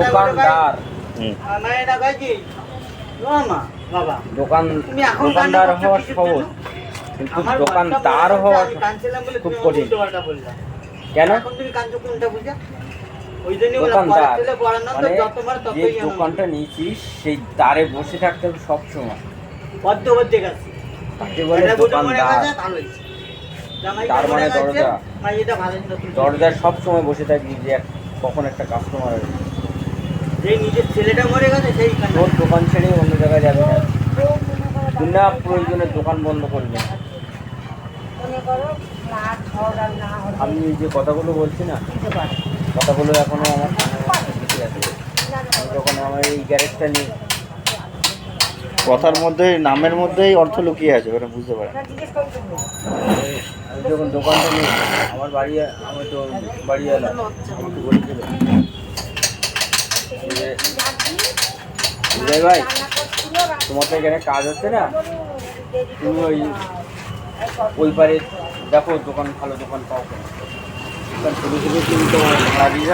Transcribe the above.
দোকানদার দোকানদার হওয়া সহজ, কিন্তু দোকানদার হওয়া খুব কঠিন। কেন? দোকানদার মানে যে দোকানটা নিয়েছিস সেই দ্বারে বসে থাকতে হবে সবসময়, তাকে বলে দোকানদার। তার মানে দরজা সবসময় বসে থাকবি যে কখন একটা কাস্টমার আসবে। নিজের ছেলেটা মরে গেছে সেই তোর দোকান ছেড়ে অন্য জায়গায় যাবি না, বিনা প্রয়োজনে দোকান বন্ধ করবি না। আমি এই যে কথাগুলো বলছি না, কথাগুলো এখনো আমার বেশি আছে। যখন আমার এই গ্যারেজটা নিয়ে কথার মধ্যে, নামের মধ্যেই অর্থ লুকিয়ে আছে, ওরা বুঝতে পারে। আমি যখন দোকানটা নিই, আমার বাড়ি, আমি তো বাড়ি এলাম, আমাকে বলেছিল যে ভাই তোমার তো এখানে কাজ হচ্ছে না, তুমি ওই পারে দেখো দোকান, ভালো দোকান পাও কেন। দোকান শুরু শুরু কিন্তু ভাড়া দিয়ে যাচ্ছে।